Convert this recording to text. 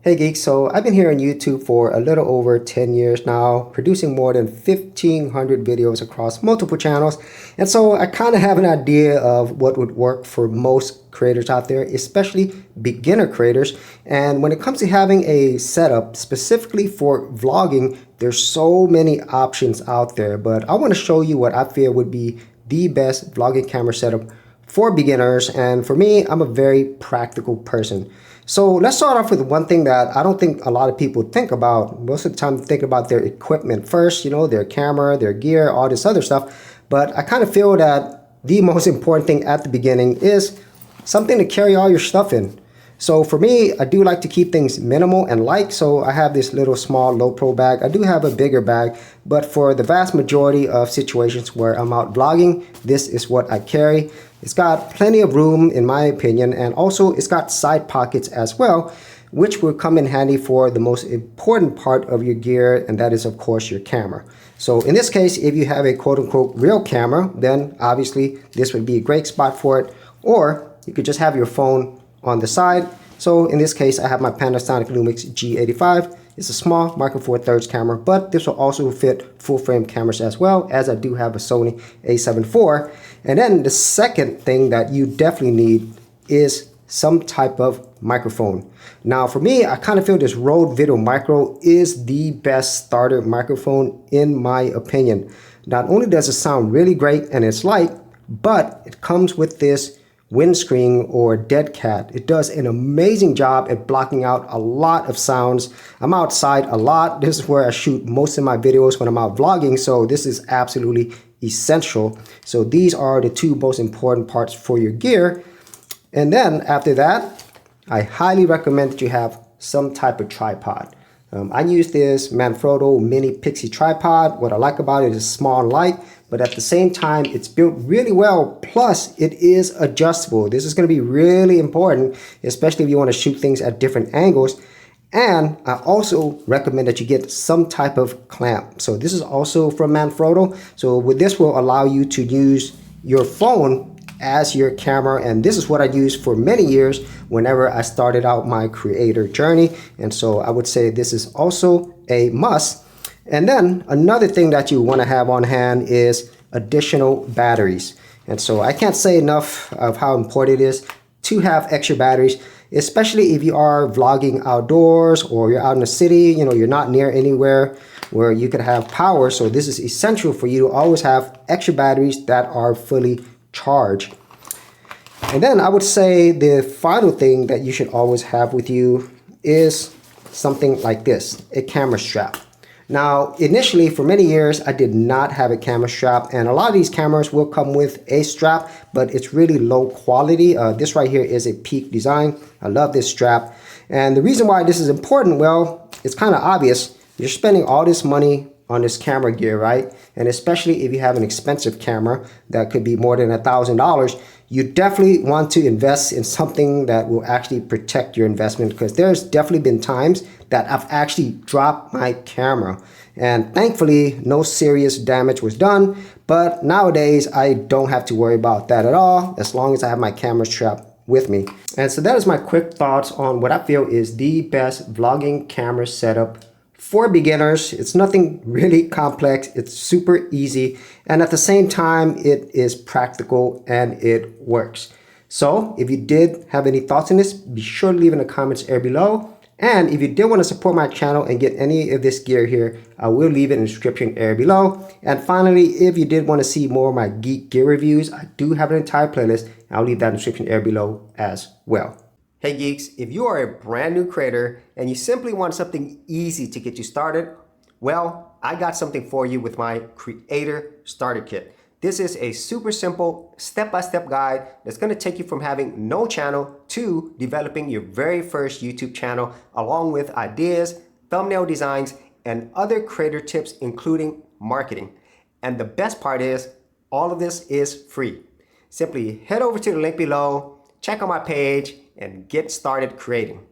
Hey Geek, so I've been here on YouTube for a little over 10 years now, producing more than 1,500 videos across multiple channels. And so I kind of have an idea of what would work for most creators out there, especially beginner creators. And when it comes to having a setup specifically for vlogging, there's so many options out there. But I want to show you what I feel would be the best vlogging camera setup for beginners. And for me, I'm a very practical person. So let's start off with one thing that I don't think a lot of people think about. Most of the time they think about their equipment first, their camera, their gear, all this other stuff. But I kind of feel that the most important thing at the beginning is something to carry all your stuff in. So for me, I do like to keep things minimal and light. So I have this little small LowePro bag. I do have a bigger bag, but for the vast majority of situations where I'm out vlogging, this is what I carry. It's got plenty of room in my opinion, and also it's got side pockets as well, which will come in handy for the most important part of your gear, and that is of course your camera. So in this case, if you have a quote-unquote real camera, then obviously this would be a great spot for it, or you could just have your phone on the side. So in this case, I have my Panasonic Lumix G85. It's a small micro four thirds camera, but this will also fit full frame cameras as well, as I do have a Sony a7 IV. And then the second thing that you definitely need is some type of microphone. Now for me, I kind of feel this Rode VideoMicro is the best starter microphone in my opinion. Not only does it sound really great and it's light, but it comes with this windscreen or dead cat. It does an amazing job at blocking out a lot of sounds. I'm outside a lot. This is where I shoot most of my videos when I'm out vlogging, so this is absolutely essential. So these are the two most important parts for your gear. And then after that, I highly recommend that you have some type of tripod. I use this Manfrotto mini Pixi tripod. What I like about it is small and light, but at the same time, it's built really well. Plus, it is adjustable. This is going to be really important, especially if you want to shoot things at different angles. And I also recommend that you get some type of clamp. So this is also from Manfrotto. So with this will allow you to use your phone as your camera, and this is what I used for many years whenever I started out my creator journey. And so I would say this is also a must. And then another thing that you want to have on hand is additional batteries. And so I can't say enough of how important it is to have extra batteries, especially if you are vlogging outdoors or you're out in the city, you're not near anywhere where you could have power. So this is essential for you to always have extra batteries that are fully charged. And then I would say the final thing that you should always have with you is something like this, a camera strap. Now, initially, for many years, I did not have a camera strap, and a lot of these cameras will come with a strap, but it's really low quality. This right here is a Peak design. I love this strap. And the reason why this is important, well, it's kind of obvious. You're spending all this money on this camera gear, right? And especially if you have an expensive camera that could be more than $1,000, you definitely want to invest in something that will actually protect your investment, because there's definitely been times that I've actually dropped my camera, and thankfully no serious damage was done. But nowadays I don't have to worry about that at all, as long as I have my camera strap with me. And so that is my quick thoughts on what I feel is the best vlogging camera setup for beginners. It's nothing really complex. It's super easy, and at the same time, it is practical and it works. So if you did have any thoughts on this, be sure to leave in the comments area below. And if you did want to support my channel and get any of this gear here, I will leave it in the description area below. And finally, if you did want to see more of my geek gear reviews, I do have an entire playlist. I'll leave that in the description area below as well. Hey geeks, if you are a brand new creator and you simply want something easy to get you started, well, I got something for you with my Creator Starter Kit. This is a super simple step-by-step guide that's going to take you from having no channel to developing your very first YouTube channel, along with ideas, thumbnail designs, and other creator tips, including marketing. And the best part is, all of this is free. Simply head over to the link below, check out my page, and get started creating.